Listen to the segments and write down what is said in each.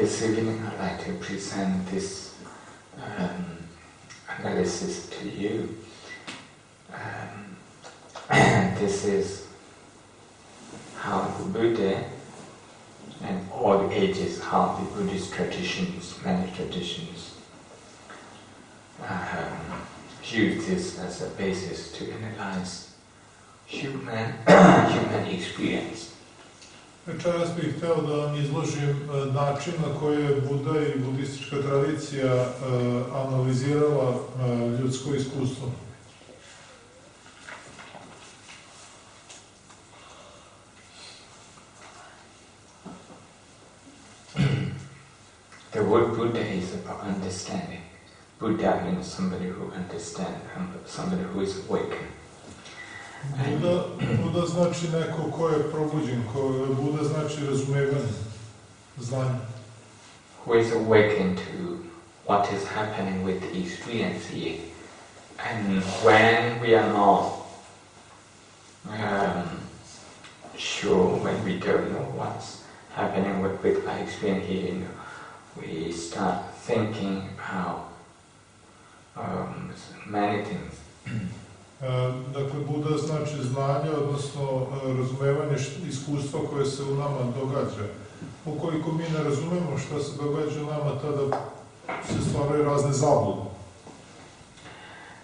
this evening I'd like to present this analysis to you. This is how the Buddha and all the ages, how the Buddhist traditions, many traditions, use this as a basis to analyze human experience. Večeras bih hteo da vam izložim način na koji je Buda i budistička tradicija analizirala ljudsko iskustvo. The word Buddha is about understanding. Buddha means somebody who understands, somebody who is awakened. Buda znači neko ko je probuđen, Buda znači razumevanje, znanje. Who is awakened to what is happening with the experience here. And when we are not sure, when we don't know what's happening with our experience here, we start thinking about many things. Dakle, Buda znači znanje, odnosno razumevanje iskustva koje se u nama događa. Ukoliko mi ne razumemo šta se događa u nama, tada se stvaraju razne zablude.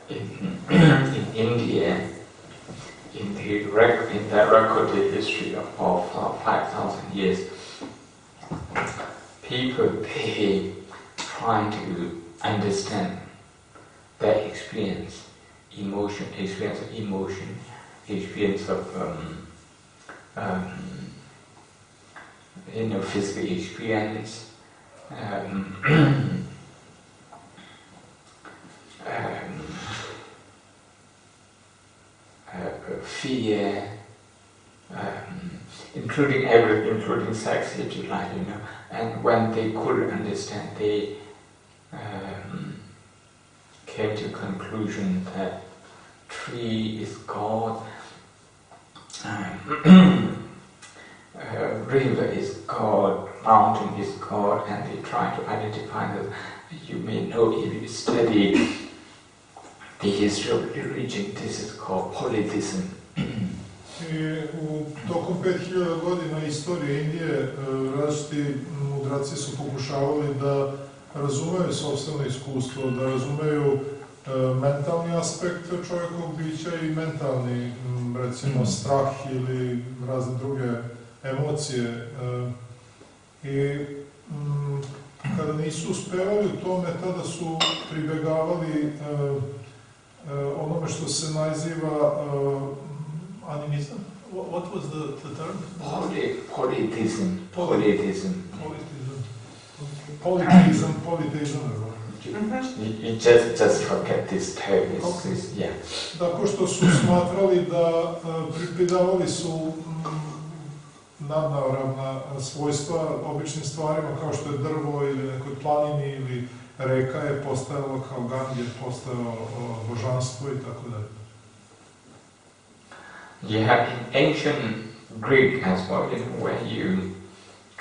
In India, in the recorded history of 5,000 years, people, they try to understand their experience of emotion, experience of physical experience, fear, including sex, if you like, And when they couldn't understand, they came to conclusion that tree is God, river is God, mountain is God, and they try to identify that. You may know if you study the history of religion, this is called polytheism. I tokom 5000 godina istorije Indije različiti mudraci su pokušavali da razumeju sopstveno iskustvo, da razumeju mentalni aspekt čovjekovog bića i mentalni, recimo, strah ili razne druge emocije. I kada nisu uspevali u tome, tada su pribegavali onome što se naziva animizam. What was the term? Polytheism. Polytheism. You just forget this term. Yeah. Tako što su smatrali da pripidavali su nadnaravna svojstva običnim stvarima, kao što je drvo ili nekoj planini ili reka je postajalo kao Gange, postajalo božanstvo i tako dalje. You have in ancient Greek as well, where you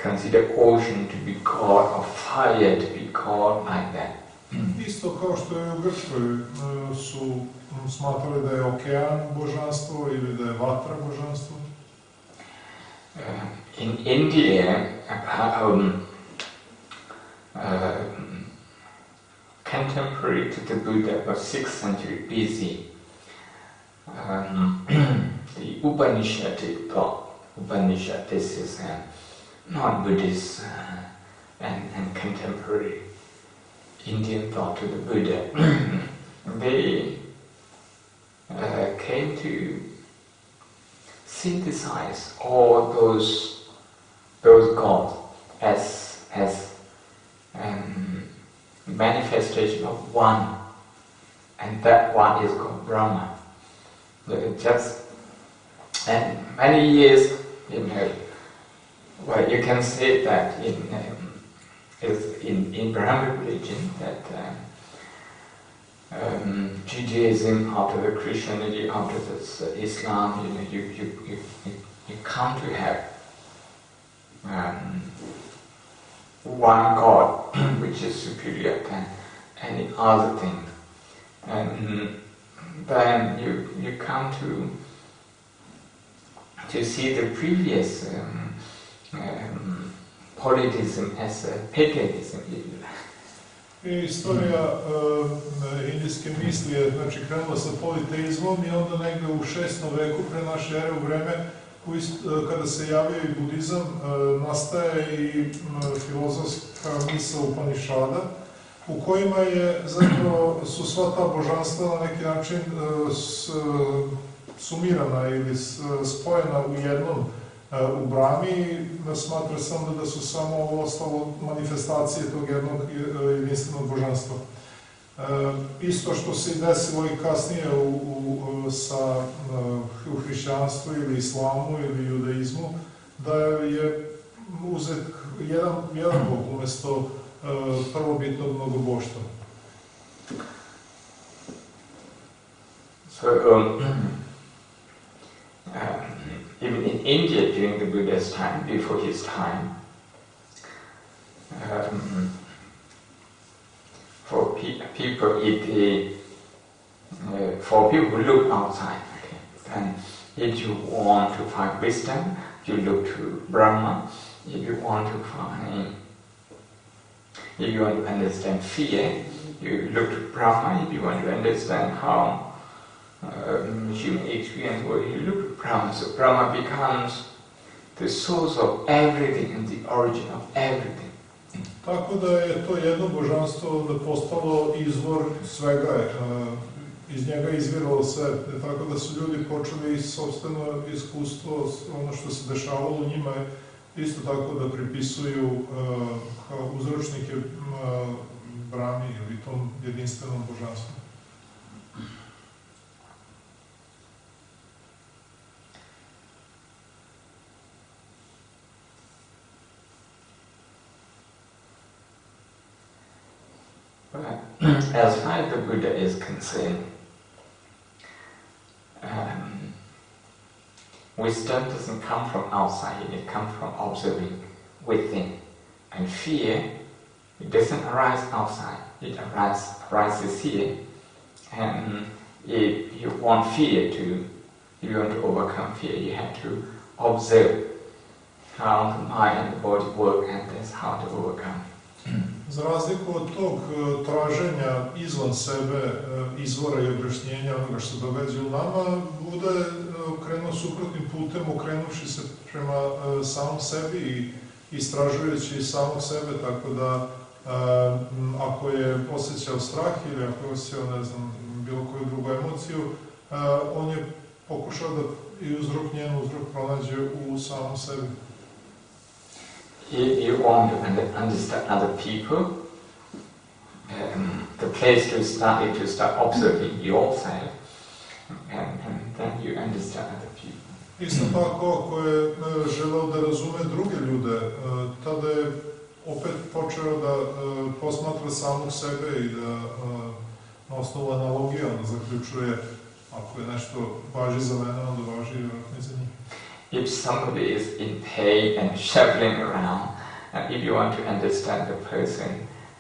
consider ocean to be God or fire to be God, like that. Isto kao što je u Grčkoj su smatrali da je okean božanstvo ili da je vatra božanstvo. In India, contemporary to the Buddha, about 6th century BC, the Upanishadic thought, Upanishad, this is non-Buddhist and contemporary Indian thought to the Buddha, they came to synthesize all those gods as manifestation of one, and that one is called Brahma. And many years, well, you can say that in Brahmin religion that Judaism, after the Christianity, after the Islam, you come to have one God which is superior than any other thing. And then you come to see the previous polytheism as a paganism. I istorija indijske misli je krenula sa politeizmom i onda negde u 6. veku pre naše ere, u vreme kada se javio i budizam, nastaje i filozofska misla Upanišada, u kojima je zapravo su sva ta božanstva na neki način sumirana ili spojena u jednom u Brahmi, smatra se onda da su samo ostalo manifestacije tog jednog jedinstvenog božanstva. Isto što se i desilo i kasnije u hrišćanstvu ili islamu ili judaizmu, da je uzet jedan bog umjesto prvobitnog mnogoboštva. So, even in India during the Buddha's time, before his time, for people who look outside, okay, then if you want to find wisdom, you look to Brahma. If you want to understand fear, you look to Brahma. If you want to understand how human experience works, you look to Brahma. So Brahma becomes the source of everything and the origin of everything. Tako da je to jedno božanstvo da postalo izvor svega, iz njega izviralo sve, tako da su ljudi počeli sopstveno iskustvo, ono što se dešavalo u njima, isto tako da pripisuju kao uzročnike Brahmi ili tom jedinstvenom božanstvu. As far as the Buddha is concerned, wisdom doesn't come from outside, it comes from observing within. And fear, it doesn't arise outside, it arises here. And if you want to overcome fear, you have to observe how the mind and the body work, and that's how to overcome. Za razliku od tog traženja izvan sebe, izvora i objašnjenja onoga što se događa u nama, Buda je krenuo suprotnim putem, okrenuvši se prema samom sebi i istražujući samog sebe, tako da ako je osjećao strah ili ako je osjećao, bilo koju drugu emociju, on je pokušao da i uzrok pronađe u samom sebi. If you want to understand other people, the place to start is to start observing yourself, and then you understand other people. Isto tako, ako je želeo da razume druge ljude, tada je opet počeo da posmatra samog sebe i da na osnovu analogije onda zaključuje, ako je nešto važi za mene, onda važi i za njih. If somebody is in pain and shuffling around, and if you want to understand the person,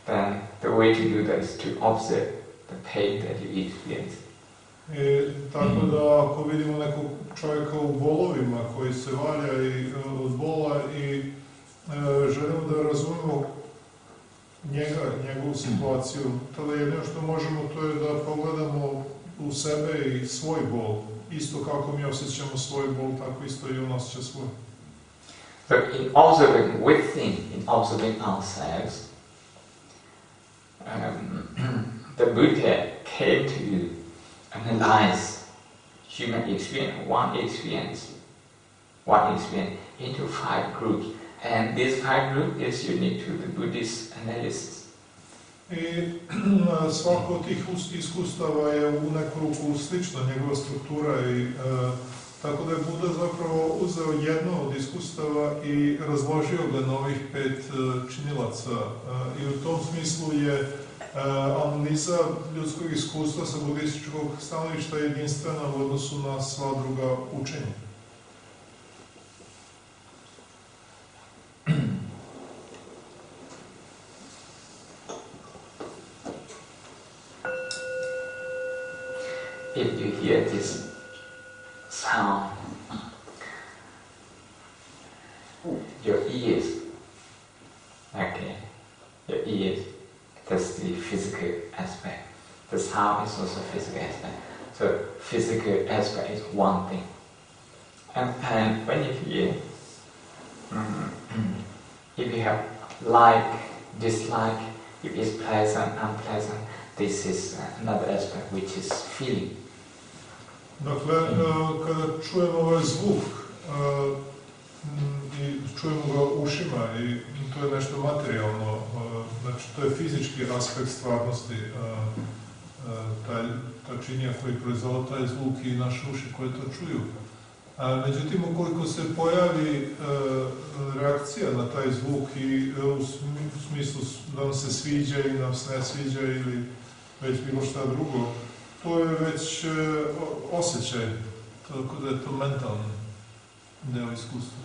then the way to do that is to observe the pain that you experience. Tako da ako vidimo nekog čovjeka u bolovima koji se valja od bola i želimo da razumemo njegovu situaciju, tada jedino što možemo to je da pogledamo u sebe i svoj bol. Isto kako mi osjećamo svoj bol, tako isto i on osjeća svoj. So in observing within, in observing ourselves, the Buddha came to analyze human experience, one experience, into 5 groups. And this 5 group is unique to the Buddhist analysis. I svako od tih iskustava je u neku ruku slična, njegova struktura i tako da je Buda zapravo uzeo jedno od iskustava i razložio ga na ovih 5 činilaca. I u tom smislu je analiza ljudskog iskustva sa budističkog stanovišta jedinstvena u odnosu na sva druga učenja. sound, your ears, okay, your ears, that's the physical aspect. The sound is also physical aspect. So physical aspect is one thing. And when you hear, if you have like, dislike, if it's pleasant, unpleasant, this is another aspect which is feeling. Dakle, kada čujemo ovaj zvuk i čujemo ga ušima i to je nešto materijalno, znači to je fizički aspekt stvarnosti, ta činija koji proizvodi taj zvuk i naše uši koje to čuju. Međutim, ukoliko se pojavi reakcija na taj zvuk i u smislu da nam se sviđa ili nam se ne sviđa ili već bilo šta drugo, to je već osjećaj, tako da je to mentalni deo iskustva.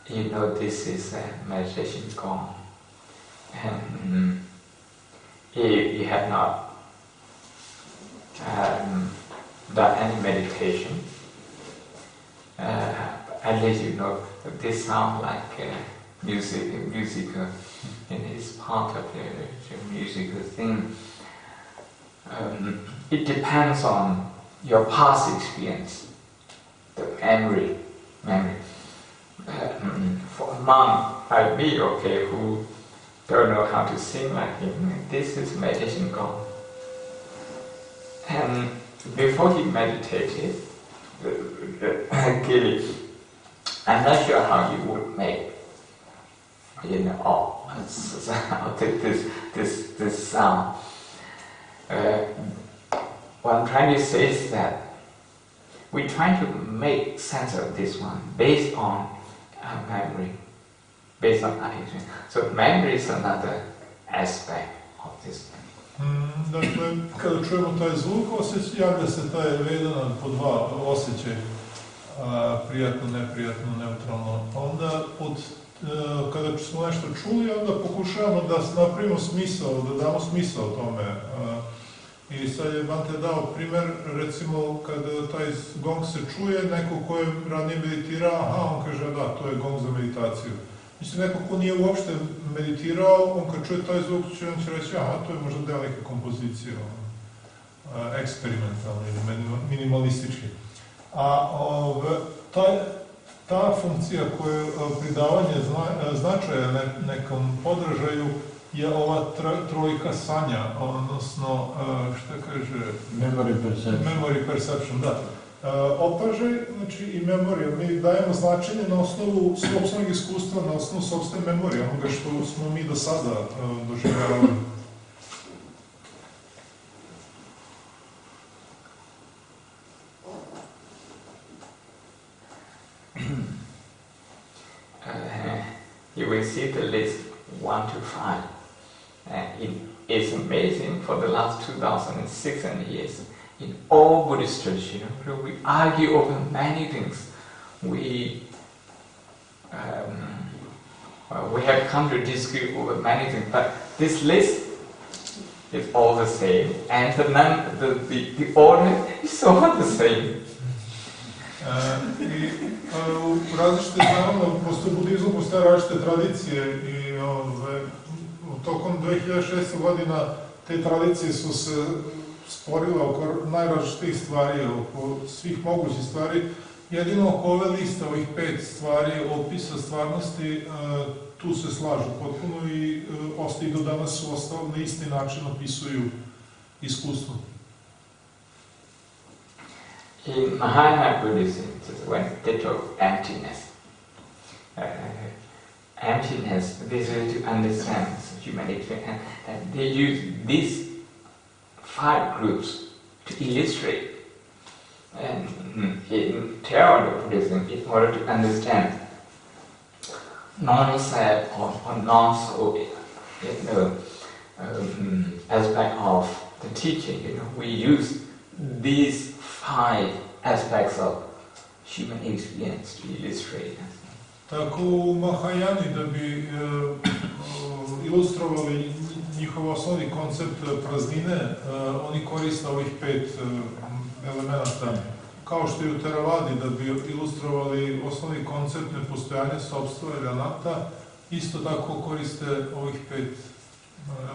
You know, this is a meditation gong. And if you have not done any meditation, at least you know that this sounds like musical, and it's part of the musical thing. It depends on your past experience, the memory. For a monk like me, okay, who don't know how to sing like him, this is meditation gong. And before he meditated, Gili, I'm not sure how he would make, this sound. What I'm trying to say is that we try to make sense of this one based on memory, based on our experience. So memory is another aspect of this. Dakle, kada čujemo taj zvuk, javlja se taj vedan po dva osjećaj, prijatno, neprijatno, neutralno. Onda, kada smo nešto čuli, onda pokušavamo da napravimo smisao, da damo smisao tome. I sad je Bante dao primer, recimo, kada taj gong se čuje, neko ko je ranije meditirao, on kaže, da, to je gong za meditaciju. Mislim, neko ko nije uopšte meditirao, on kad čuje taj zvuk, on će reći, to je možda deo neke kompozicije, eksperimentalne ili minimalističke. A ta funkcija koja je pridavanje značaja nekom podražaju je ova trojka sanja, odnosno, šta kaže? Memory perception, da. Opažaj, znači i memorija. Mi dajemo značenje na osnovu sopstvenog iskustva, na osnovu sopstvene memorije, onoga što smo mi do sada doživljavali. You will see the list 1 to 5. It's amazing for the last 2,600 years. In all Buddhist tradition, we argue over many things. We have come to disagree over many things, but this list is all the same, and the order is all the same. U različite, naravno, postoje budizmu, postoje različite tradicije i tokom 2006. godina te tradicije su se sporile oko najrazličitih stvari, oko svih mogućih stvari. Jedino oko ove liste, ovih 5 stvari opisa stvarnosti, tu se slažu potpuno i ostali do danas su ostali na isti način opisuju iskustvo. In Mahayana Buddhism, when they talk emptiness, this is to understand human experience, and they use these 5 groups to illustrate. And in Theravada Buddhism, in order to understand non-self or non-soul, aspect of the teaching, we use these 5 aspects of human experience to illustrate. Tako u Mahajani, da bi ilustrovali njihov osnovni koncept praznine, oni koriste ovih 5 elemenata. Kao što i u Theravadi, da bi ilustrovali osnovni koncept nepostojanja sopstva ili anata, isto tako koriste ovih 5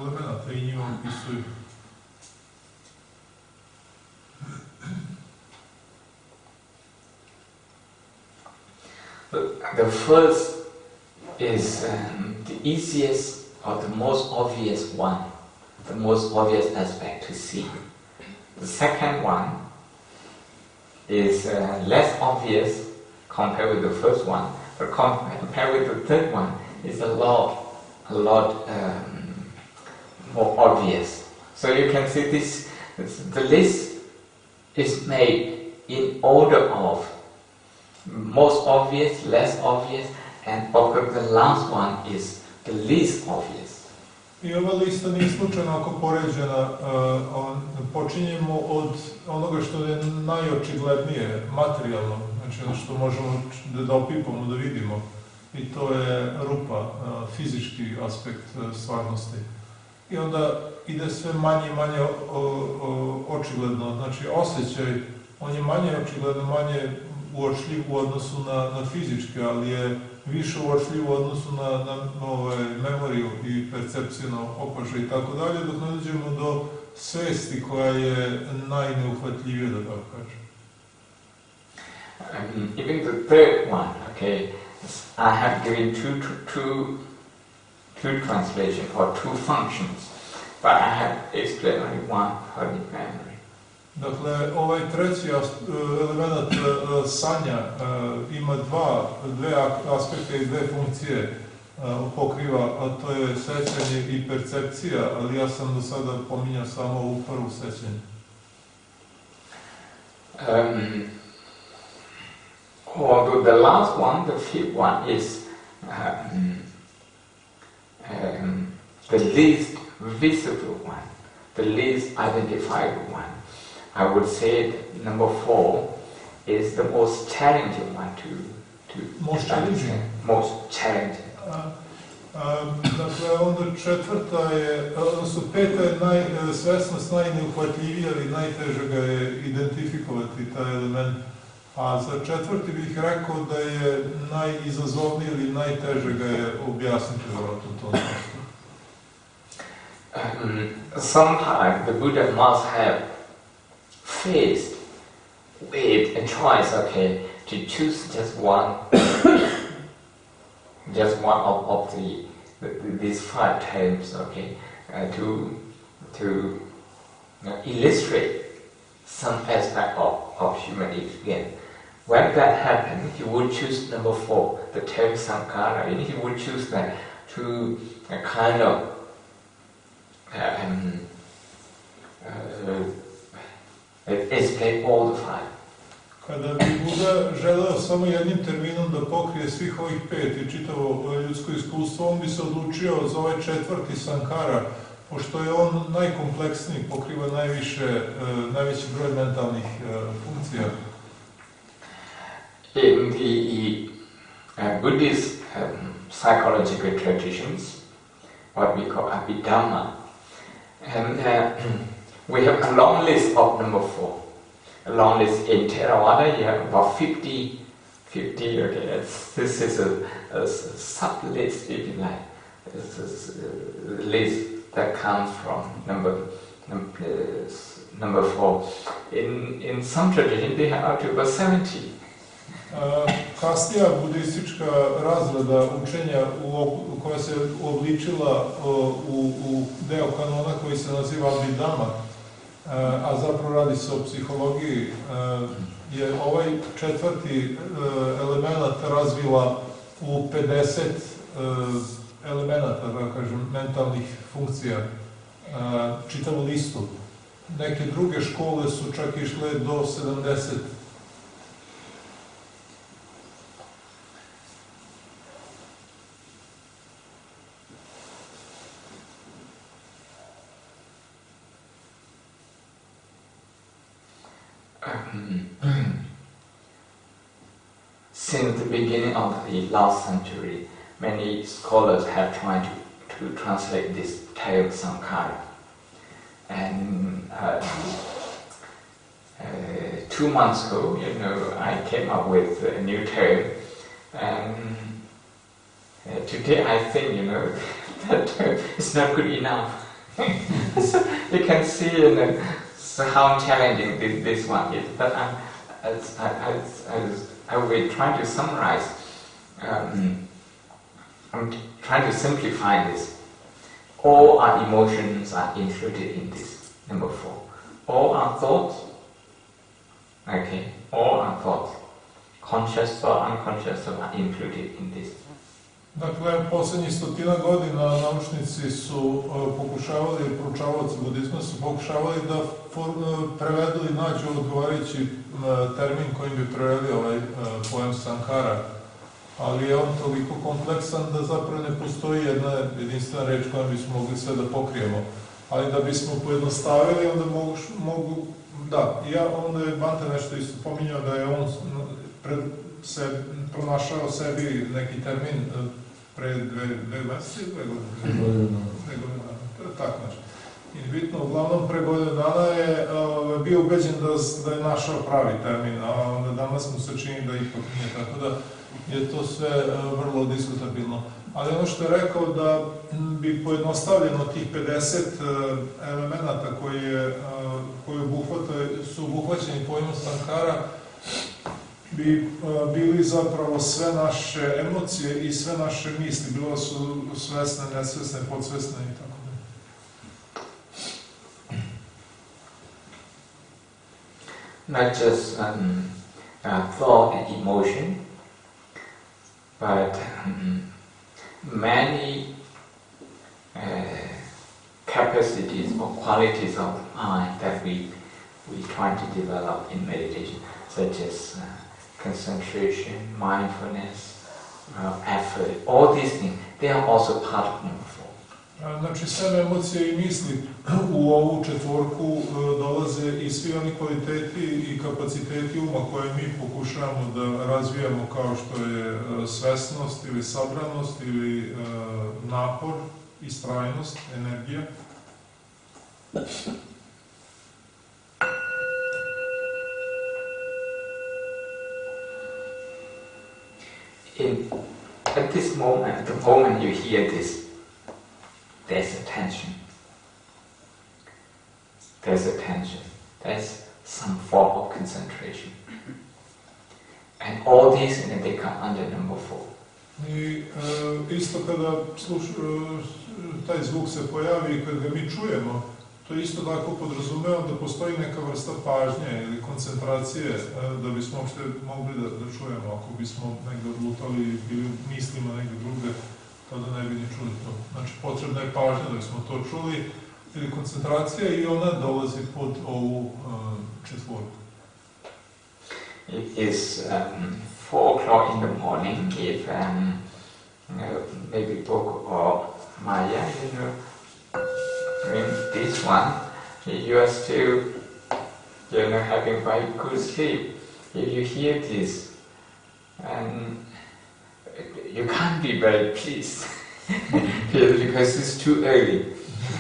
elemenata i njima opisuju. The first is the easiest or the most obvious one, the most obvious aspect to see. The second one is less obvious compared with the first one, but compared with the third one, it's a lot more obvious. So you can see this. The list is made in order of most obvious, less obvious, and the last one is the least obvious. I ova lista nije slučajno ako poređena, počinjemo od onoga što je najočiglednije, materijalno, znači ono što možemo da opipamo, da vidimo. I to je rupa, fizički aspekt stvarnosti. I onda ide sve manje i manje očigledno, znači osjećaj, on je manje očigledno, manje uočljiv u odnosu na fizičke, ali je više uočljiv u odnosu na memoriju i percepcijno opažaj i tako dalje, dok ne dođemo do svesti koja je najneuhvatljivija, da tako kažem. Even the third one, okay, I have given two translations or two functions, but I have explained only one for the memory. Dakle, ovaj treći element sanja ima dve aspekte i dve funkcije pokriva, a to je sećanje i percepcija, ali ja sam do sada pominjao samo ovu prvu sećanje. Although the last one, the fifth one, is the least visible one, the least identifiable one. I would say that number 4 is the most challenging one to most challenging. Most challenging. Dakle, onda četvrta je, odnosno peta je svesnost najneuhvatljivija, ali najteže ga je identifikovati, taj element. A za četvrti bih rekao da je najizazovniji ili najteže ga je objasniti vjerojatno to nešto. Sometimes the Buddha must have faced with a choice, okay, to choose just one of these 5 terms, okay, to illustrate some aspect of human experience. When that happened, he would choose number 4, the term sankhara, and he would choose that to kind of explain all the 5. Kada bi Buda želeo samo jednim terminom da pokrije svih ovih 5 i čitavo ljudsko iskustvo, on bi se odlučio za ovaj četvrti sankhara, pošto je on najkompleksniji, pokriva najveći broj mentalnih funkcija. In the Buddhist psychological traditions, what we call Abhidhamma, and we have a long list of number 4. A long list in Theravada, you have about 50, okay, this is a sub-list, if you like. This is a list that comes from number 4. In some traditions, they have up to about 70. Kasnija budistička razrada učenja koja se obličila u deo kanona koji se naziva Abhidhamma, a zapravo radi se o psihologiji, je ovaj četvrti element razvila u 50 elemenata, da kažem, mentalnih funkcija, čitavu listu. Neke druge škole su čak išle do 70. Since the beginning of the last century, many scholars have tried to to translate this term Sankhara. And 2 months ago, I came up with a new term. And today I think, that term is not good enough. So you can see, so how challenging this one is. But I will be trying to summarize. I'm trying to simplify this. All our emotions are included in this. Number 4. All our thoughts. Okay. All our thoughts, conscious or unconscious, are included in this. Dakle, posljednjih 100 godina naučnici su pokušavali, proučavaoci budizma su pokušavali da prevedu i nađu odgovarajući termin kojim bi preveli ovaj pojam Sankhara. Ali je on toliko kompleksan da zapravo ne postoji jedna jedinstvena reč kojom bismo mogli sve da pokrijemo. Ali da bismo pojednostavili, onda mogu onda je Bante nešto isto pominjao da je on se pronašao sebi neki termin pre 2 meseci, 2 godine. Tako znači. I bitno, uglavnom pre godinu dana je bio ubeđen da je našao pravi termin, a onda danas mu se čini da ipak nije, tako da je to sve vrlo diskutabilno. Ali ono što je rekao da bi pojednostavljeno tih 50 elemenata koji su obuhvaćeni pojmom Sankhara, bi bili zapravo sve naše emocije i sve naše misli, bilo su svesne, nesvesne, podsvesne i tako da. Not just thought and emotion, but many capacities or qualities of mind that we try to develop in meditation, such as concentration, mindfulness, effort, all these things, they are also part of number 4. Znači, sve emocije i misli u ovu četvorku dolaze i svi oni kvaliteti i kapaciteti uma koje mi pokušavamo da razvijamo, kao što je svesnost ili sabranost ili napor, istrajnost, energija. At this moment, the moment you hear this, there's attention. There's some form of concentration. And all these, they come under number 4. I isto kada taj zvuk se pojavi i kada ga mi čujemo, to isto tako podrazumeva da postoji neka vrsta pažnje ili koncentracije da bismo uopšte mogli da čujemo. Ako bismo negde odlutali i bili mislima negde drugde, tada ne bi ni čuli to. Znači, potrebna je pažnja da bismo to čuli, ili koncentracija, i ona dolazi pod ovu četvorku. It is 4 o'clock in the morning. If maybe Book or Maya, in this one, you are still, having very good sleep. If you hear this, and you can't be very pleased because it's too early.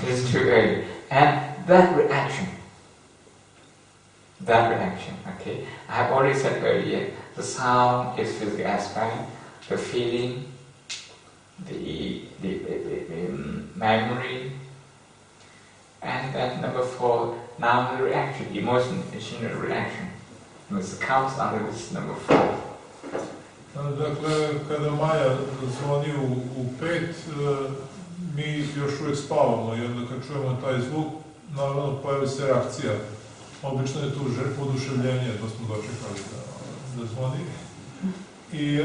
It's too early. And that reaction, okay, I have already said earlier, the sound is physical aspect, the feeling, the memory, and then number 4, now the reaction, emotional reaction. It comes under this number 4. Dakle, kada Maja zvoni u 5, mi još uvijek spavamo i onda kad čujemo taj zvuk, naravno pojavi se reakcija. Obično je tu oduševljenje, to smo dočekali da zvoni. I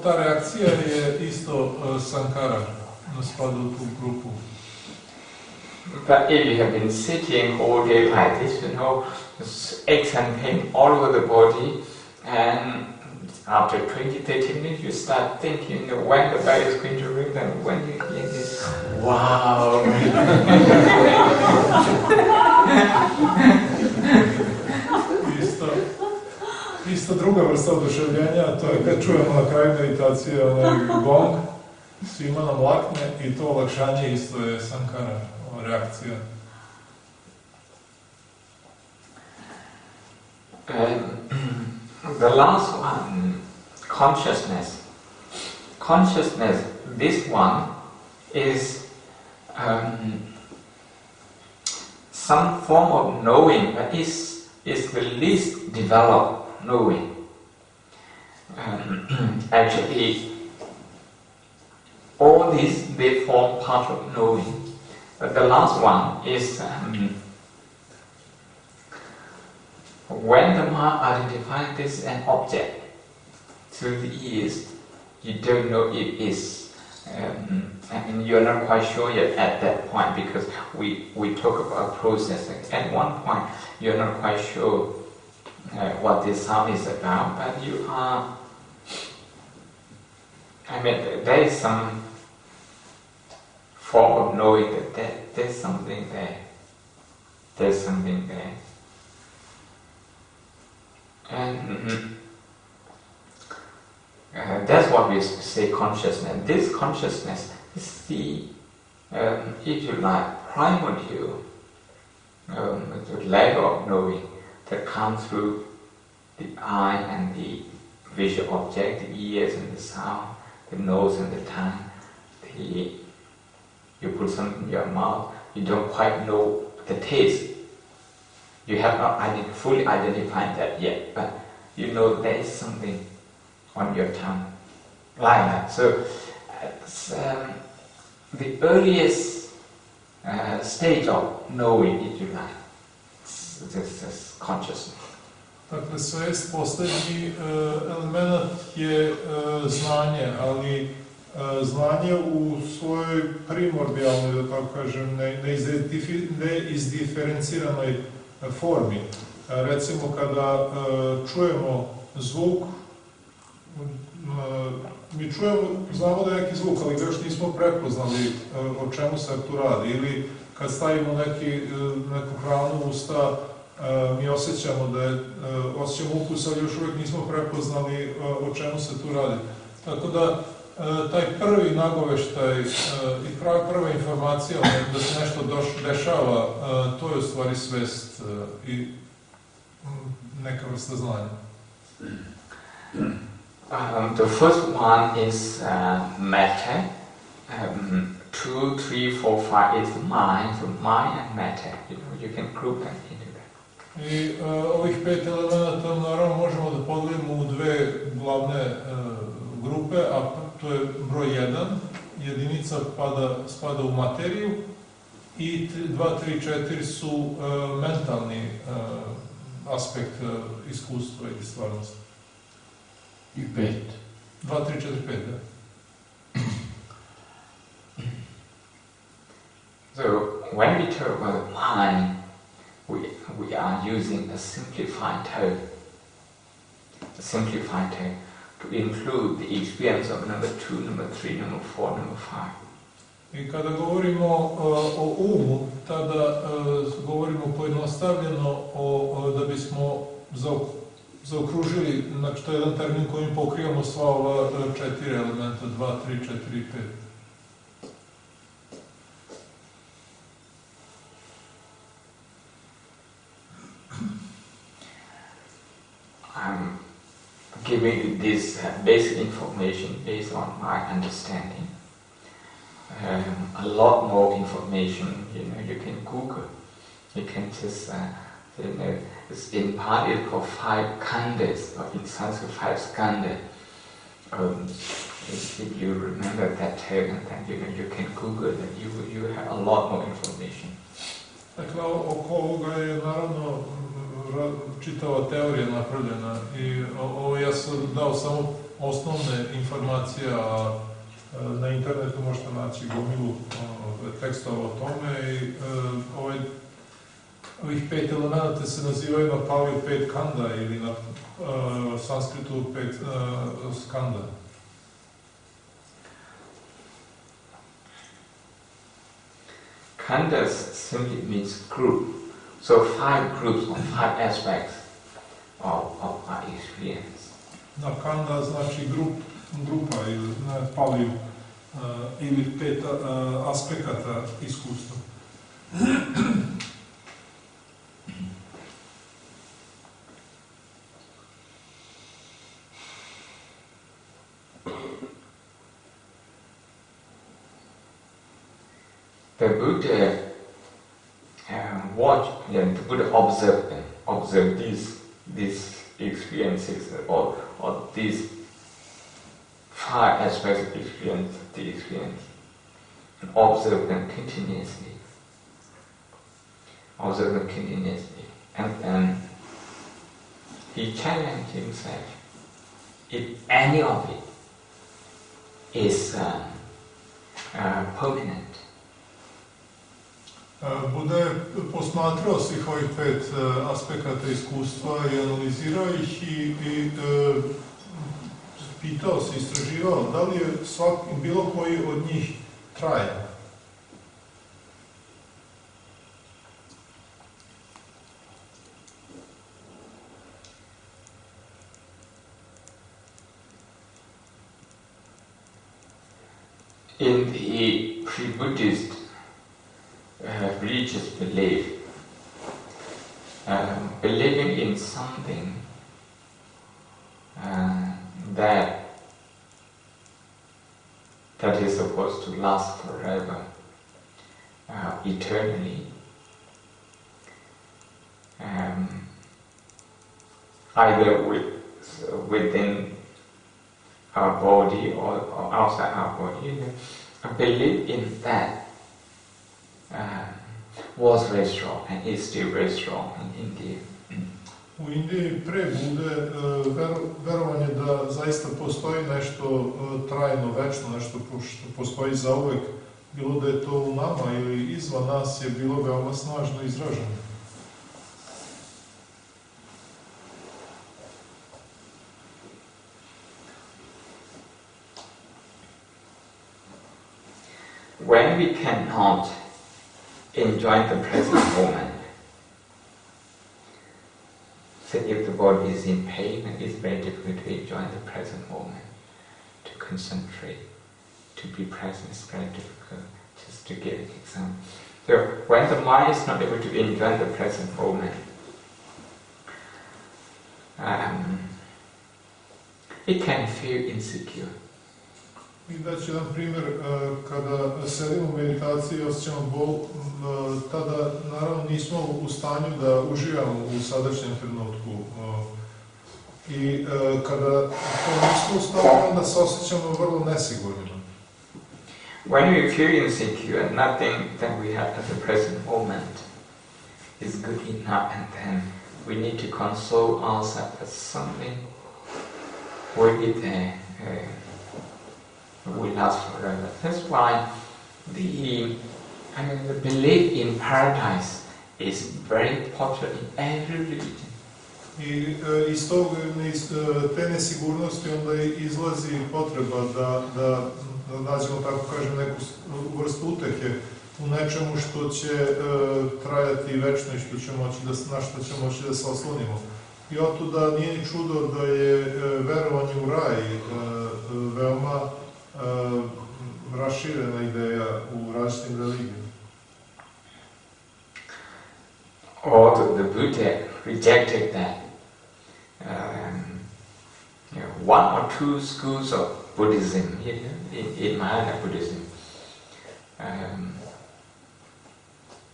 ta reakcija je isto Sankhara, spada u tu grupu. But if you have been sitting all day like this, aches and pain all over the body, and after 20-30 minutes you start thinking when the bell is going to ring, and when you hear this, wow! Isto druga vrsta oduševljenja, to je kad čujemo na kraju meditacije onaj gong, svima nam lakne i to olakšanje isto je sankara, reakcija. The last one, consciousness. Consciousness, this one is some form of knowing, but is the least developed knowing. Actually, all these, they form part of knowing. But the last one is when the mind identifies this as an object through the ears, you don't know it is. And you're not quite sure yet at that point, because we talk about processing. At one point, you're not quite sure what this sound is about, but you are. I mean, there is some form of knowing that there's something there. There's something there. And that's what we say consciousness. This consciousness is the, if you like, primordial the level of knowing that comes through the eye and the visual object, the ears and the sound, the nose and the tongue. You put something in your mouth, you don't quite know the taste. You have not fully identified that yet, but you know there is something on your tongue, like that. So, the earliest stage of knowing, if you like, this is consciousness. Dakle, svest, posljednji element je znanje, ali znanje u svojoj primordijalnoj, da tako kažem, neizdiferenciranoj formi. Recimo, kada čujemo zvuk, mi čujemo, znamo da je neki zvuk, ali ga još nismo prepoznali o čemu se tu radi. Ili kad stavimo neku hranu u usta, mi osjećamo osjećamo ukus, ali još uvijek nismo prepoznali o čemu se tu radi. Tako da, taj prvi nagoveštaj i prva informacija da se nešto dešava, to je u stvari svest i neka vrsta znanja. The first one is matter. 2, 3, 4, 5 is mind. So mind and matter. You can group them into that. I ovih 5 elemenata naravno možemo da podijelimo u dve glavne grupe, a to je broj 1, jedinica spada u materiju, i 2, 3, 4 su mentalni aspekt iskustva i stvarnosti. I 5. 2, 3, 4, 5, da. So when we talk about mind, we are using a simplified term. A simplified term to include the experience of number 2, number 3, number 4, number 5. I kada govorimo o umu, tada govorimo pojednostavljeno da bismo zaokružili, znači to je jedan termin kojim pokrivamo sva ova 4 elementa, 2, 3, 4 i 5. I'm giving this basic information based on my understanding. A lot more information, you can Google. You can just, it's in Pali it's called 5 khandas, or in Sanskrit 5 skandha. If you remember that term, then you can Google it. You have a lot more information. Dakle, oko ovoga je naravno čitava teorija napravljena i ovo ja sam dao samo osnovne informacije, a na internetu možete naći gomilu tekstova o tome i ovih 5 elemenata se nazivaju na Paliju 5 kanda ili na sanskritu 5 skanda. Khandas simply means group. So 5 groups or 5 aspects of our experience. Na kanda znači grupa ili na Paliju ili 5 aspekata iskustva. The Buddha the Buddha observed these experiences or these 5 aspects of experience, the experience, and observe them continuously. And then he challenged himself, if any of it is permanent. Buda je posmatrao svih ovih 5 aspekata iskustva i analizirao ih i pitao se, istraživao da li je bilo koji od njih trajan. In the pre-Buddhist religious belief, believing in something that is supposed to last forever, eternally, either within our body or outside our body. A belief in that was very strong and is still very strong in India. U Indiji pre Bude verovanje da zaista postoji nešto trajno, večno, nešto što postoji zauvek, bilo da je to u nama ili izvan nas, je bilo veoma snažno izraženo. When we cannot enjoy the present moment, so if the body is in pain, it's very difficult to enjoy the present moment, to concentrate, to be present is very difficult. Just to give an example. So when the mind is not able to enjoy the present moment, it can feel insecure. I daću jedan primjer, kada sedimo u meditaciji i osjećamo bol, tada naravno nismo u stanju da uživamo u sadašnjem trenutku. I kada to nismo u stanju, onda se osjećamo vrlo nesigurnima. When we feel insecure, nothing that we have at the present moment is good enough, and then we need to console ourselves that something will be there. Will last forever. That's why the belief in paradise is very popular in every religion. I iz te nesigurnosti onda izlazi potreba da nađemo, tako kažem, neku vrstu utehe u nečemu što će trajati večno i na što ćemo moći da se oslonimo. I otuda nije ni čudo da je verovanje u raj veoma raširena ideja u različitim religijama. Although the Buddha rejected that, one or two schools of Buddhism, in Mahayana Buddhism,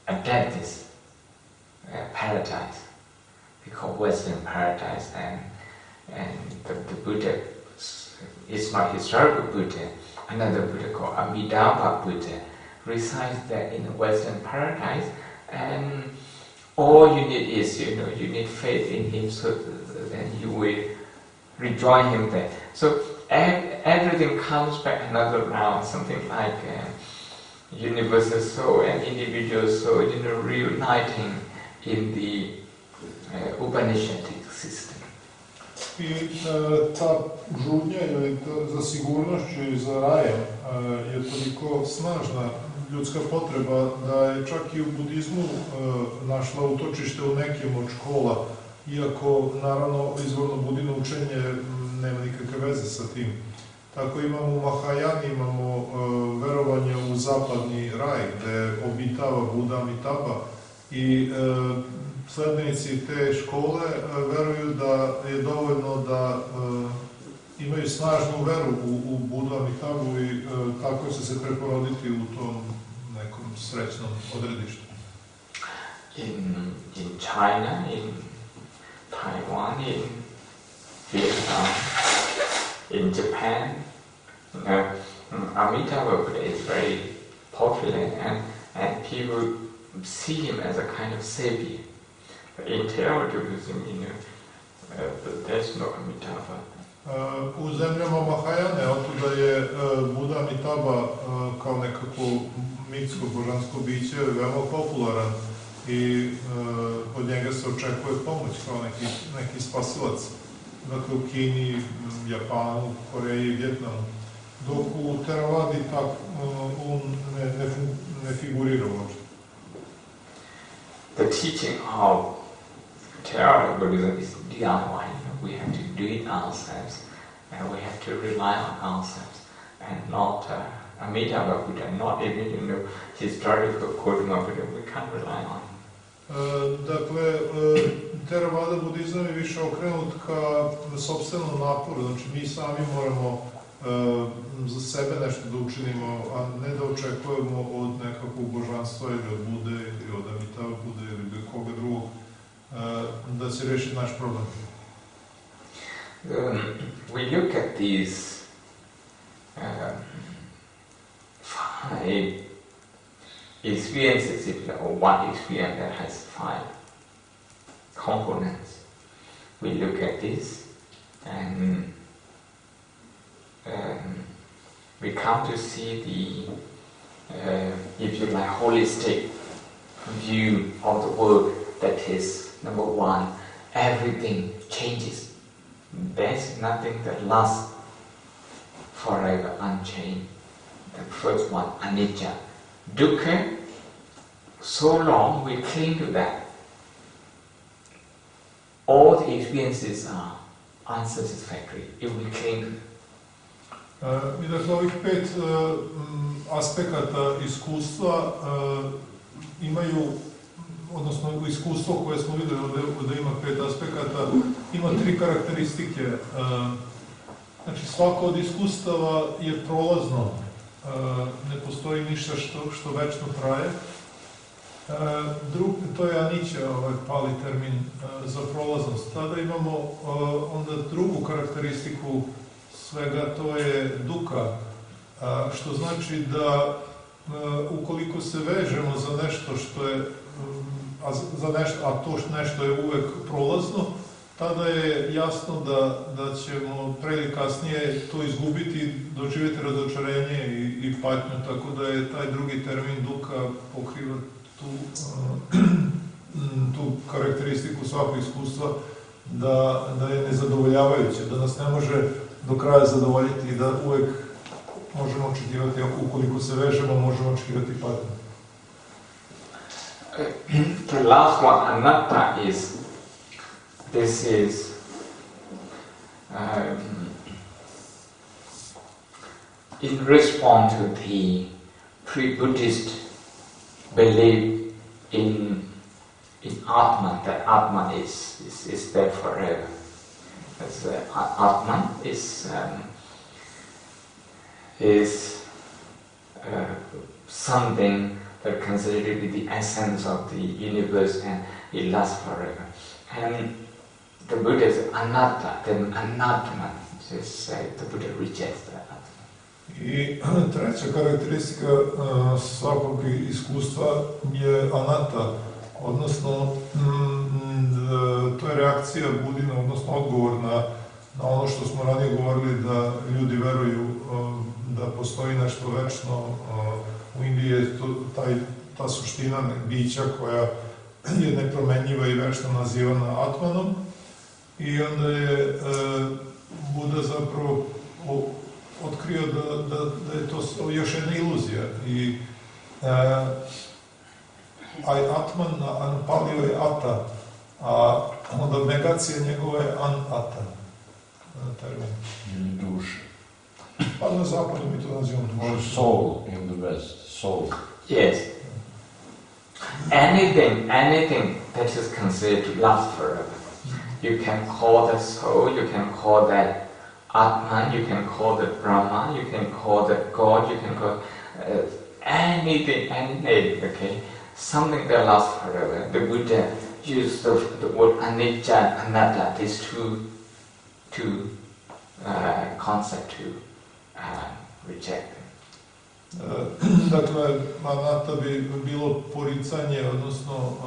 adapt this paradise, we call Western paradise, and the Buddha is not historical Buddha. Another Buddha called Amitabha Buddha resides there in the Western paradise, and all you need is, you need faith in him, so then you will rejoin him there. So everything comes back another round, something like universal soul and individual soul, reuniting in the Upanishadic system. I ta žudnja za sigurnošću i za rajem je toliko snažna ljudska potreba da je čak i u budizmu našla utočište u nekim od škola, iako naravno izvorno budino učenje nema nikakve veze sa tim. Tako imamo u Mahajani, imamo verovanje u zapadni raj gde obitava Buda Amitabha i sledbenici te škole veruju da je dovoljno da imaju snažnu veru u Budu Amitabhu i tako će se preporoditi u tom nekom srećnom odredištu. In China, in Taiwan, in Vietnam, in Japan, Amitabha Buddha is very popular and people see him as a kind of savior. In Theravada-Buddhism, there's no Amitabha. U zemljama Mahajane, otuda je Buda Amitabha kao nekako mitsko božansko biće veoma popularan i od njega se očekuje pomoć kao neki spasilac. Dakle, u Kini, Japanu, Koreji i Vjetnamu. Dok u Theravadi on ne figurira uopšte. The teaching of Theravada Buddhism is DIY. We have to do it ourselves, and we have to rely on ourselves, and not Amitabha Buddha, not even historical Kodama Buddha. We can't rely on. Dakle, Theravada budizam je više okrenut ka sopstvenom naporu, znači mi sami moramo za sebe nešto da učinimo, a ne da očekujemo od nekakvog božanstva ili od Bude ili od Amitabha Bude ili od koga drugog da će rešiti naš problem. We look at these 5 experiences, or one experience that has 5 components. We look at this and we come to see the, if you like, holistic view of the world. That is, number 1, everything changes. There's nothing that lasts forever unchanged. The first one, anicca. Dukkha, so long we cling to that. All the experiences are unsatisfactory if we cling to them. I dakle, ovih 5 aspekata iskustva imaju, odnosno iskustvo koje smo videli da ima 5 aspekata, ima 3 karakteristike. Znači, svako od iskustava je prolazno, ne postoji ništa što večno traje. To je anicca, pali termin za prolaznost. Tada imamo onda drugu karakteristiku svega, to je dukkha, što znači da ukoliko se vežemo za nešto što je, a to nešto je uvek prolazno, tada je jasno da ćemo pre ili kasnije to izgubiti, doživjeti razočarenje i patnju, tako da je taj drugi termin dukkha pokriva tu karakteristiku svakog iskustva, da je nezadovoljavajuće, da nas ne može do kraja zadovoljiti i da uvek možemo očekivati, ukoliko se vežemo, možemo očekivati patnju. The last one, anatta, this is in response to the pre-Buddhist belief in Atman, that Atman is there forever. As Atman is something that considered to be the essence of the universe and it lasts forever. And the Buddha is anatta, then anatman, the Buddha rejects that. I treća karakteristika svakog iskustva je anatta, odnosno to je reakcija Budina, odnosno odgovor na ono što smo ranije govorili, da ljudi veruju da postoji nešto večno. U Indiji je ta suština bića koja je nepromenjiva i večno nazivana Atmanom, i onda je Buda zapravo otkrio da je to još jedna iluzija. I Atman na Paliju je Ata, a onda negacija njegova je Anata termin. Ili duša. Pa na zapadu mi to nazivamo Or duša. soul in the West, soul. Yes. Anything that is considered to last forever. You can call the soul, you can call that Atman, you can call the Brahman, you can call the God, you can call anything, any name, okay? Something that lasts forever. The Buddha used the word anicca and anatta, these two concepts to reject them. Dakle, anatta bi bilo poricanje, odnosno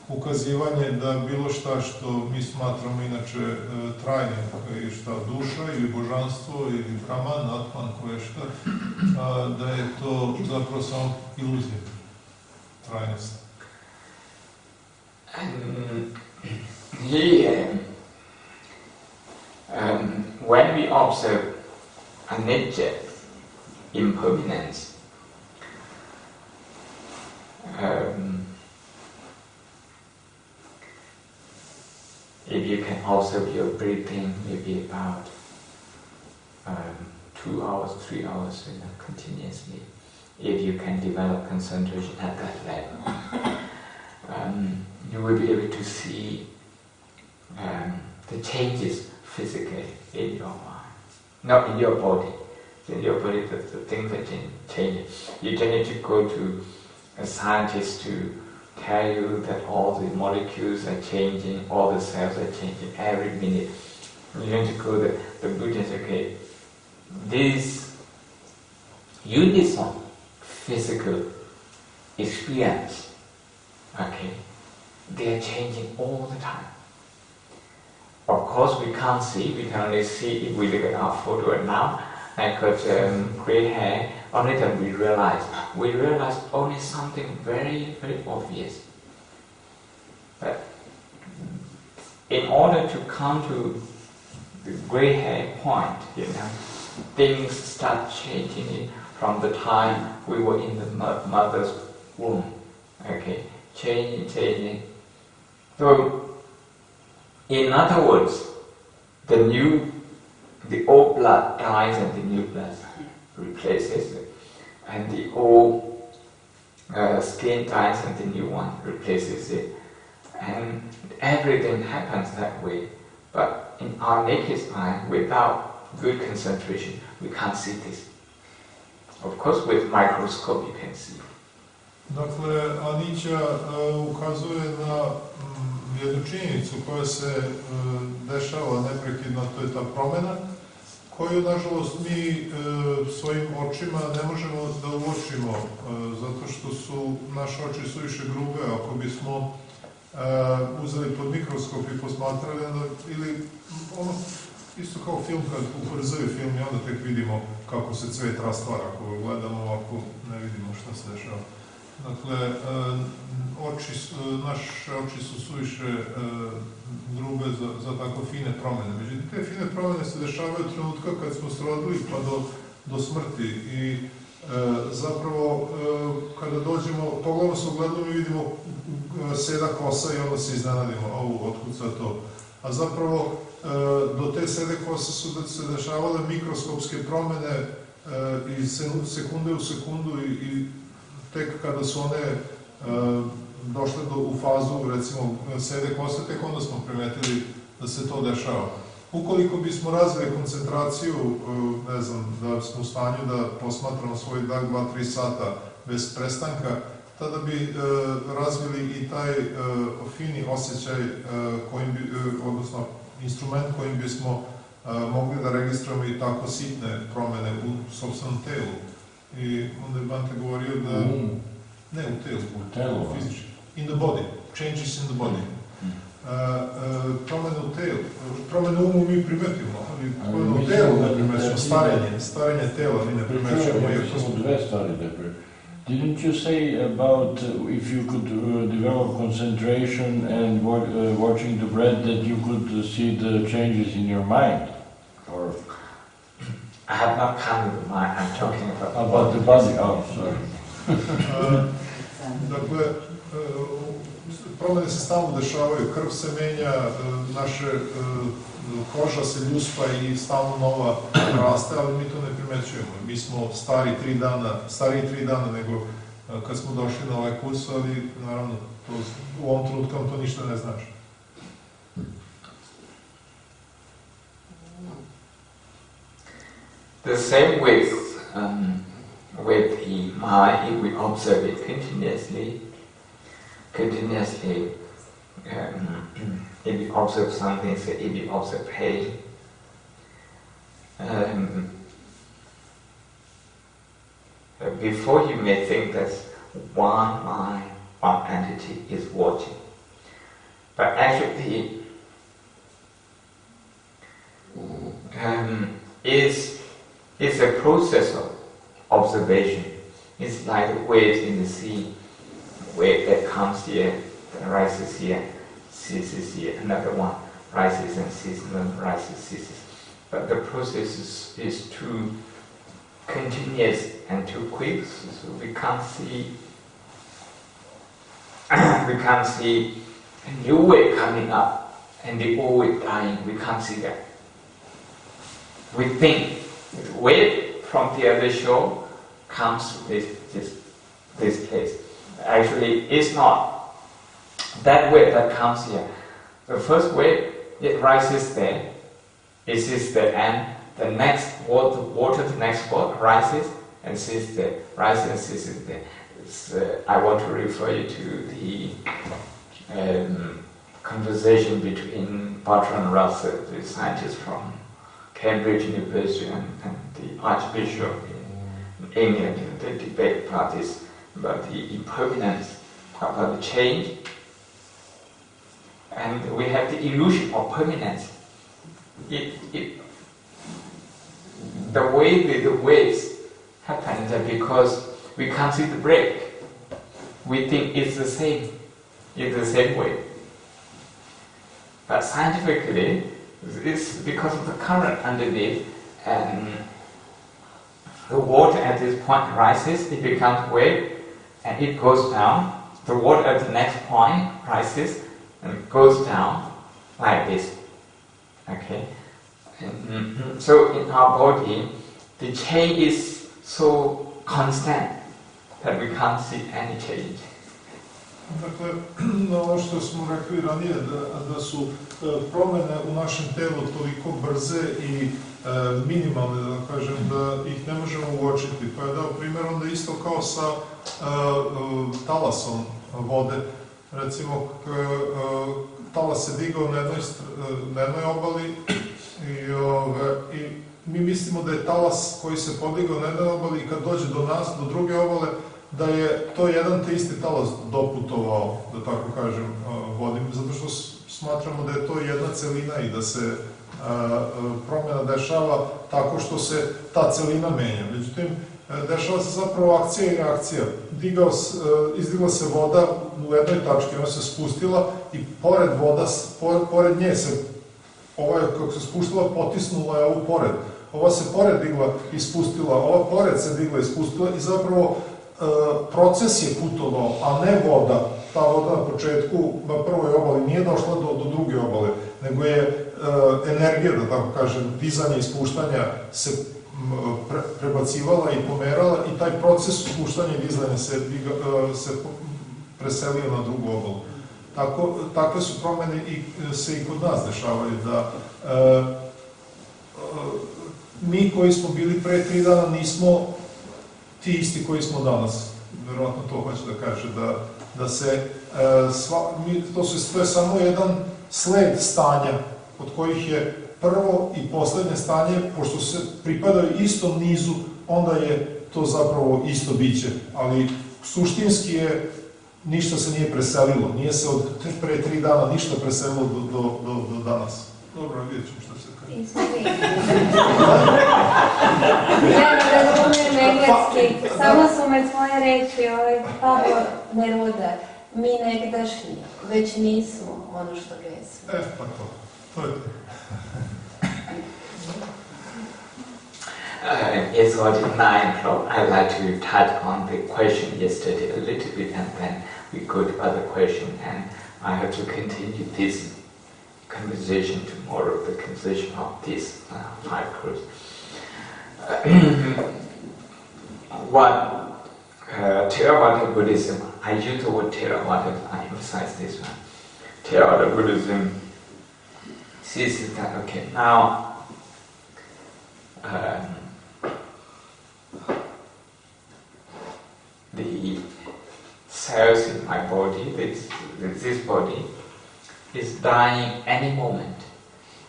ukazivanje da bilo šta što mi smatramo inače trajnim, je šta duša ili božanstvo ili Brahman, Atman, koje šta, da je to zapravo samo iluzija, trajnost. When we observe anicca, impermanence, if you can observe your breathing, maybe about 2 hours, 3 hours, continuously, if you can develop concentration at that level, you will be able to see the changes physically in your mind, not in your body. In your body, the things are changing. You don't need to go to a scientist to tell you that all the molecules are changing, all the cells are changing every minute. You need to go to the Buddha and say, okay, this unison physical experience, okay, they are changing all the time. Of course, we can't see, we can only see if we look at our photo now. I got grey hair, only then we realize only something very, very obvious. But in order to come to the grey hair point, things start changing from the time we were in the mother's womb. Okay, changing. So, in other words, the old blood dies and the new blood replaces it. And the old skin dies and the new one replaces it. And everything happens that way. But in our naked eye, without good concentration, we can't see this. Of course, with microscope you can see. Dakle, anicca ukazuje na jednu činjenicu koja se dešava neprekidno, to je ta promjena, koju, nažalost, mi svojim očima ne možemo da uočimo, zato što su naše oči suviše grube. Ako bismo uzeli pod mikroskop i posmatrali, ili ono, isto kao film, kad ubrzaju film i onda tek vidimo kako se cvet rastvara, ako gledamo ovako, ne vidimo šta se dešava. Dakle, naše oči su suviše grube za tako fine promjene. Međutim, te fine promjene se dešavaju od trenutka kad smo se rodili pa do smrti. I zapravo, kada dođemo, pogledamo se u ogledalo i vidimo seda kosa i onda se iznenadimo, otkud sad to. A zapravo, do te sede kose su se dešavale mikroskopske promjene iz sekunde u sekundu i tek kada su one došle u fazu, recimo, sede kose, tek onda smo primetili da se to dešava. Ukoliko bismo razvili koncentraciju, ne znam, da smo u stanju da posmatramo svoj dan 2-3 sata bez prestanka, tada bi razvili i taj fini osjećaj, odnosno instrument kojim bismo mogli da registrujemo i tako sitne promjene u sopstvenom telu. I onda je Bante govorio da... Ne, u telu, fizički. In the body, changes in the body. Promjene u telu, promjene u umu mi primetimo, ali promjene u telu ne primetimo, starenje tela mi ne primetimo. Didn't you say about if you could develop concentration and watching the breath that you could see the changes in your mind? Or I have not come to the mind, I'm talking about the body. Oh, sorry. Dakle, promjene se stalno dešavaju, krv se menja, naše koža se ljuspa i stalno nova raste, ali mi to ne primećujemo. Mi smo stariji 3 dana nego kad smo došli na ovaj kurs, ali naravno to, u ovom trenutku vam to ništa ne znači. The same with the mind, if we observe it continuously, if we observe something, say if we observe pain, before you may think that one mind, one entity is watching, but actually it's a process of observation. It's like the waves in the sea, wave that comes here, then rises here, ceases here, another one rises and ceases, then rises, ceases. But the process is too continuous and too quick, so we can't see a new wave coming up and the old wave dying. We can't see that. We think the wave from the other shore comes to this place. Actually, it's not that wave that comes here. The first wave, it rises there, it sits there, and the next water, the next wave rises and sits there, rises and sits there. I want to refer you to the conversation between Bertrand Russell, the scientist from Cambridge University, and the Archbishop in England. The debate about this, about the impermanence, about the change, and we have the illusion of permanence. The way the waves happen is because we can't see the break. We think it's the same way. But scientifically, it's because of the current underneath, and the water at this point rises, it becomes wave, and it goes down. The water at the next point rises and goes down like this. Okay? So in our body, the change is so constant that we can't see any change. Dakle, ono što smo rekli ranije, da su promjene u našem telu toliko brze i minimalne, da kažem, da ih ne možemo uočiti. Pa je dao primjer onda isto kao sa talasom vode. Recimo, talas se digao na jednoj obali i mi mislimo da je talas koji se podigao na jednoj obali i kad dođe do nas, do druge obale, da je to jedan te isti talas doputovao, da tako kažem, vodim, zato što smatramo da je to jedna celina i da se promjena dešava tako što se ta celina menja. Međutim, dešava se zapravo akcija i reakcija. Izdigla se voda u jednoj tački, ona se spustila i pored nje se, kako se spustila, potisnula je ovu pored. Ova se pored digla i spustila, ova pored se digla i spustila i zapravo proces je putovao, a ne voda. Ta voda na početku, na prvoj obali, nije došla do druge obale, nego je energija, da tako kažem, dizanja i spuštanja se prebacivala i pomerala i taj proces spuštanja i dizanja se preselio na drugu obalu. Takve su promjene se i kod nas dešavaju, da mi koji smo bili pre 3 dana nismo ti isti koji smo danas. Verovatno to hoće da kaže, to je samo jedan sled stanja od kojih je prvo i poslednje stanje, pošto se pripadaju istom nizu, onda je to zapravo isto biće, ali suštinski je ništa se nije preselilo, nije se od pre 3 dana ništa preselilo do danas. Dobro, vidjet ćemo što se kaže. Izvoli. Ja ne razumijem engleski, samo su me tvoje reči, Pavlo Neruda, mi negdašnji, već nismo ono što jesmo. Pa to je to. It's already 9 o'clock. I'd like to touch on the question yesterday a little bit, and then we go to other question, and I have to continue this conversation tomorrow, the conversation of these 5 groups. What Theravada Buddhism, I use the word Theravada, I emphasize this one. Theravada Buddhism sees that, okay, now the cells in my body, this body, is dying any moment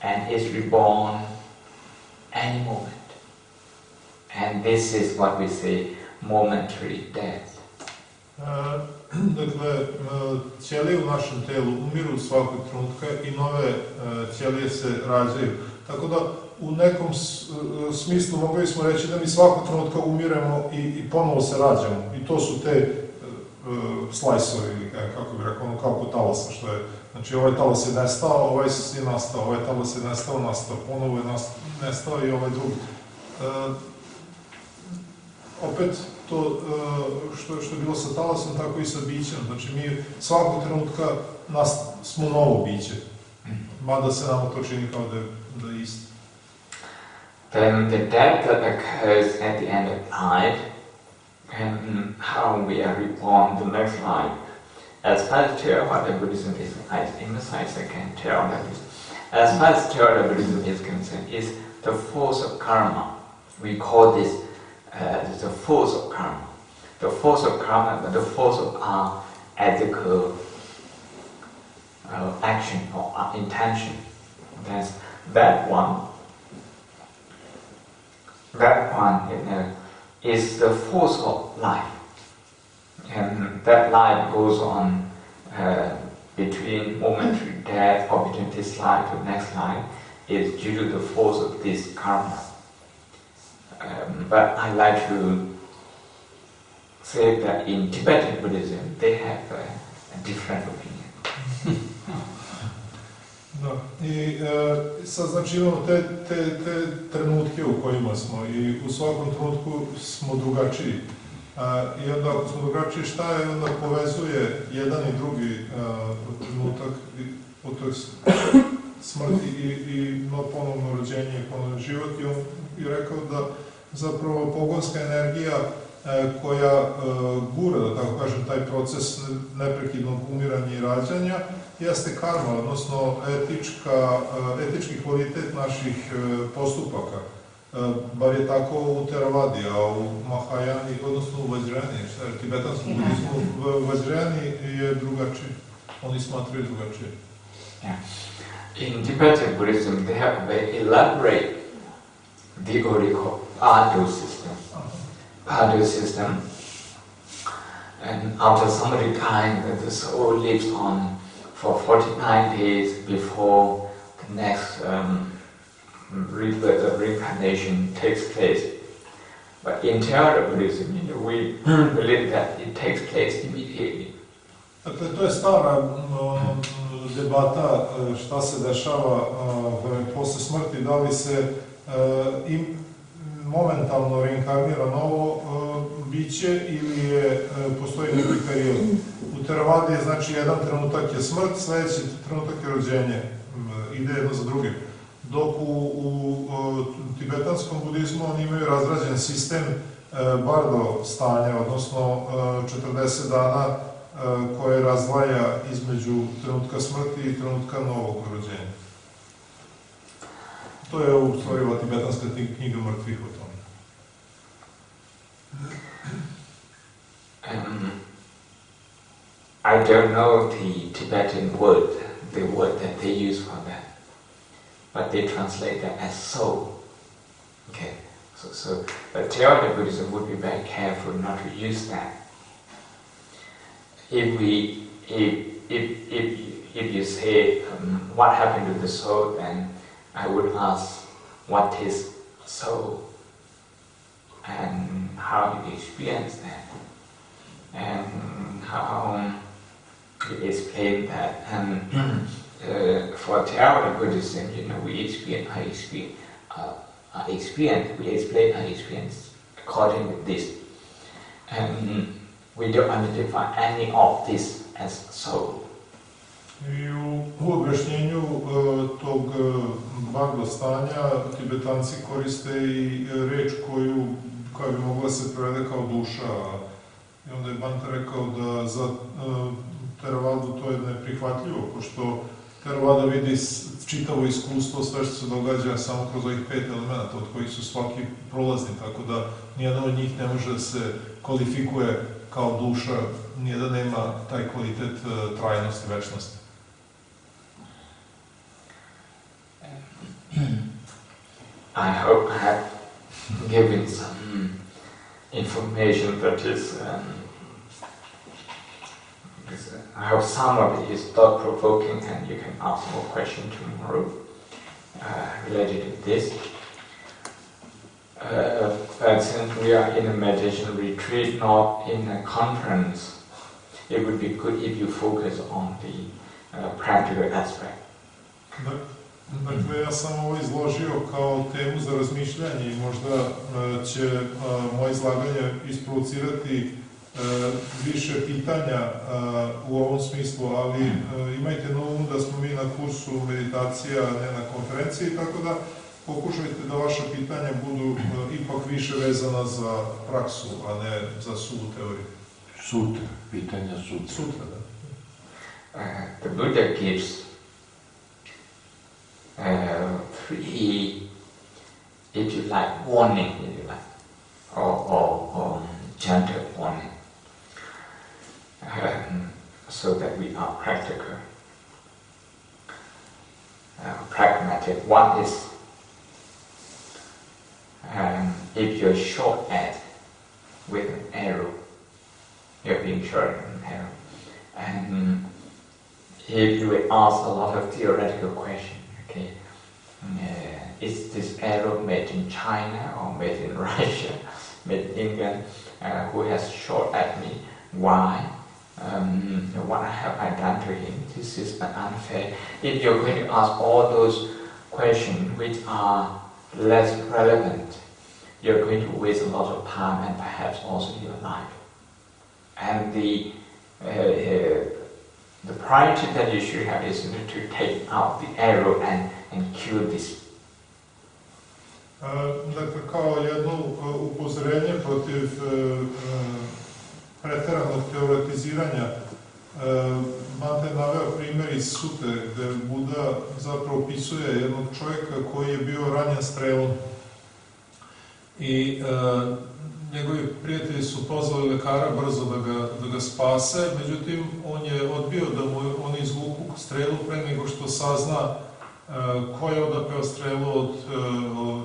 and is reborn any moment. And this is what we say momentary death. Dakle, ćelije u našem telu umiru svakog trenutka i nove ćelije se rađaju. Tako da u nekom smislu mogli smo reći da mi svakog trenutka umiremo i ponovo se rađamo. I to su te slajsovi, kako bih rekao, kao kod talasa, što je, znači ovaj talas je nestao, ovaj je nastao, ovaj talas je nastao, ponovo je nestao i ovaj drugi. Opet, to što je bilo sa talasom, tako i sa bićem. Znači, mi svakog trenutka smo novo biće. Mada se nama to čini kao da je isto. Then the death that occurs at the end of life, and how we are reborn the next life. As far as Theravada Buddhism is, I emphasize again, Theravada Buddhism. As far as Theravada Buddhism is concerned, is the force of karma. We call this the force of karma. The force of karma, the force of our ethical action or our intention. That's that one. That one is the force of life. And that life goes on between momentary death or between this life to next life is due to the force of this karma. But I like to say that in Tibetan Buddhism they have a different opinion. Da. I sad znači imamo te trenutke u kojima smo i u svakom trenutku smo drugačiji. I onda ako smo drugačiji, šta je onda povezuje jedan i drugi trenutak od toj smrti i ponovno rođenje i ponovno život. I on je rekao da zapravo pogonska energija koja gura, da tako kažem, taj proces neprekidnog umiranja i rađanja, jeste karma, odnosno etički kvalitet naših postupaka. Bar je tako u Theravadi, a u Mahajani, odnosno u Vajrayani, tibetanskom budizmu, Vajrayani je drugačiji. Oni smatraju drugačije. Yeah. In Tibetan Buddhism, they have a very elaborate deity called Padu system. Padu system, and after somebody dying, the soul lives on for 49 days before the next rebirth or reincarnation takes place. But in Theravada Buddhism, we believe that it takes place immediately. Dakle, to je stara debata šta se dešava posle smrti, da li se momentalno reinkarnira novo biće ili postoji neki period. U Theravadi je znači jedan trenutak je smrt, sljedeći trenutak je rođenje, ide jedno za drugim. Dok u tibetanskom budizmu oni imaju razrađen sistem bardo stanja, odnosno 40 dana koje razdvaja između trenutka smrti i trenutka novog rođenja. To je u stvari ova tibetanska knjiga mrtvih o tome. I don't know the Tibetan word, the word that they use for that, but they translate that as soul. Okay, but Theravada Buddhism would be very careful not to use that. If you say what happened to the soul, then I would ask what is soul and how you experience that and how you explain that. And for Theravada Buddhism, we explain our experience according to this. And we don't identify any of this as soul. I u objašnjenju blagog stanja, Tibetanci koriste i reč koja bi mogla se prevede kao duša. I onda je Bhante rekao da za Theravadu to je neprihvatljivo, pošto Theravada vidi čitavo iskustvo, sve što se događa samo kroz ovih 5 elementa, od kojih su svaki prolazni, tako da nijedan od njih ne može da se kvalifikuje kao duša, nijedan nema taj kvalitet trajnosti, večnosti. I hope I have given some information that is, I hope some of it is thought-provoking, and you can ask more questions tomorrow related to this. But since we are in a meditation retreat, not in a conference, it would be good if you focus on the practical aspect. Dakle, ja sam ovo izložio kao temu za razmišljanje i možda će moje izlaganje isprovocirati više pitanja u ovom smislu, ali imajte na umu da smo mi na kursu meditacija, ne na konferenciji, tako da pokušajte da vaše pitanja budu ipak više vezana za praksu, a ne za suvu teoriju. Sutra, pitanja sutra. Sutra, da. The Buddha gives 3, if you like, warning, if you like, or gentle warning, so that we are practical, pragmatic. One is, if you're shot at with an arrow, you're being shot at an arrow, and if you would ask a lot of theoretical questions, okay, is this arrow made in China or made in Russia, made in England? Who has shot at me? Why? What have I done to him? This is unfair. If you're going to ask all those questions which are less relevant, you're going to waste a lot of time and perhaps also your life. And the priority that you should have is to take out the arrow and kill this. Dakle, kao jedno upozorenje protiv preteranog teoretiziranja, Bhante je naveo primjer iz Sute, gde Buda zapravo opisuje jednog čovjeka koji je bio ranjen strelom. I njegovi prijatelji su pozvali lekara brzo da ga spase, međutim on je odbio da mu oni izvuku strelu pre nego što sazna ko je odapeo strelu,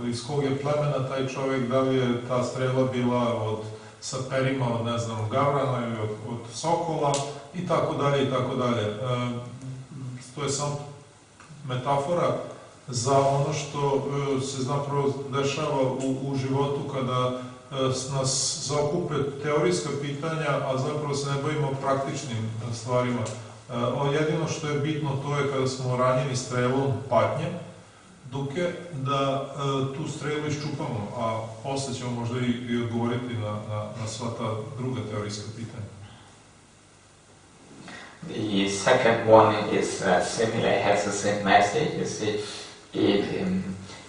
iz kog je plemena taj čovjek, da li je ta strela bila sa perima od, ne znam, gavrana ili od sokola i tako dalje i tako dalje. To je samo metafora za ono što se zapravo dešava u životu kada nas zaokupe teorijska pitanja, a zapravo se ne bavimo praktičnim stvarima. Jedino što je bitno to je kada smo ranjeni strelom patnje, duke, da tu strelu iščupamo, a posle ćemo možda i odgovoriti na sva ta druga teorijska pitanja. The second warning is similar, has the same message. You see, if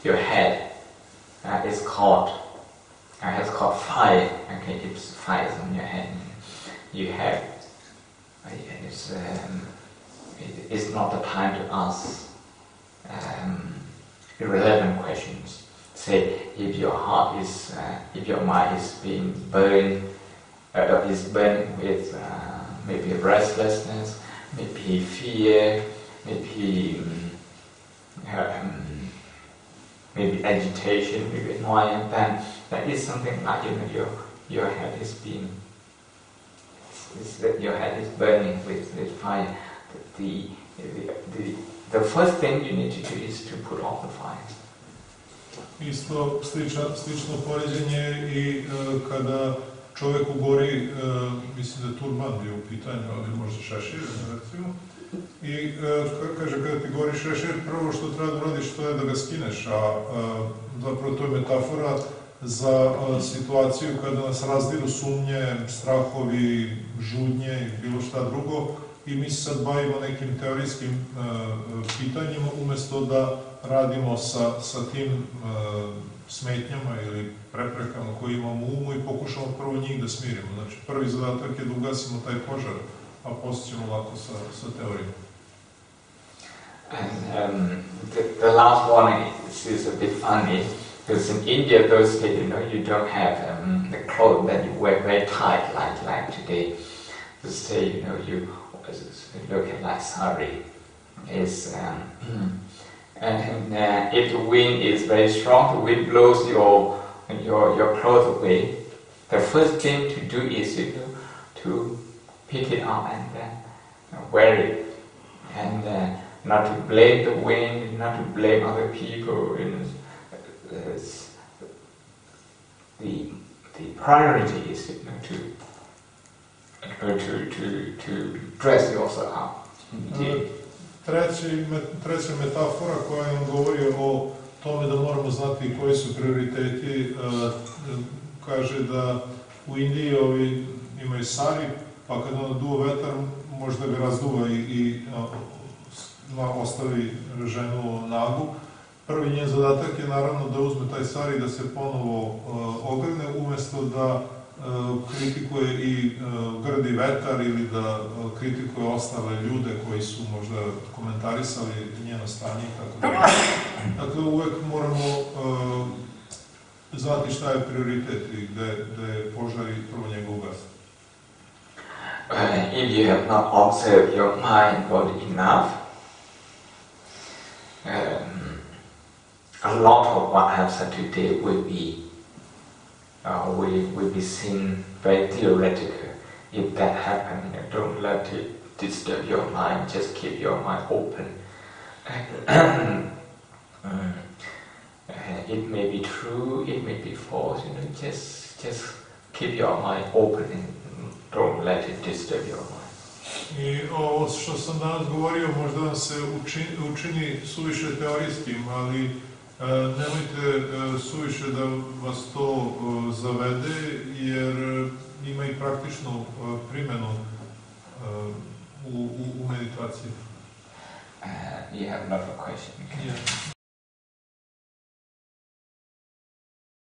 your head is caught, has caught fire, okay, if fire is on your head, you have, it's not the time to ask irrelevant questions. Say, if your heart is, if your mind is being burned, is burning with maybe restlessness, maybe fear, maybe agitation, maybe annoyance, then that is something like, your head is being, your head is burning with fire. The first thing you need to do is to put off the fire. Isto slično poređenje i kada čovjek ugori, mislim da je turban bio u pitanju, ali možda šešir, recimo, i kaže kada ti gori šešir, prvo što treba da uradiš to je da ga skineš, a zapravo to je metafora za situaciju kada nas razdiru sumnje, strahovi, žudnje i bilo šta drugo, i mi se sad bavimo nekim teorijskim pitanjima umjesto da radimo sa tim smetnjama ili preprekama koje imamo u umu i pokušamo prvo njih da smirimo. Znači, prvi zadatak je da ugasimo taj požar, a poslije ćemo lako sa teorijom. And the last one is a bit funny, because in India those days, you don't have the clothes that you wear very tight like today. Those days, you look at like sari. And if the wind is very strong, the wind blows your clothes away. The first thing to do is to pick it up and wear it, and not to blame the wind, not to blame other people. The priority is to dress yourself up. Treća metafora koja nam govori o tome da moramo znati koji su prioriteti, kaže da u Indiji ovi imaju sari, pa kad ono duva vetar, možda ga razduva i ostavi ženu nagu. Prvi njen zadatak je naravno da uzme taj sari i da se ponovo ogrne, umjesto da kritikuje i grdi vetar ili da kritikuje ostale ljude koji su možda komentarisali njeno stanje i tako dalje. Dakle, uvek moramo znati šta je prioritet i gde je požar i prvo njega ugasiti. If you have not observed your mind body enough, a lot of what I have said today will be seen very theoretical. If that happens, don't let it disturb your mind. Just keep your mind open. It may be true, it may be false. Just keep your mind open and don't let it disturb your mind. I ovo što sam danas govorio možda vam se učini suviše teorijskim, ali nemojte suviše da vas to zavede, jer ima i praktičnu primjenu u meditaciji. You have another question? Yeah.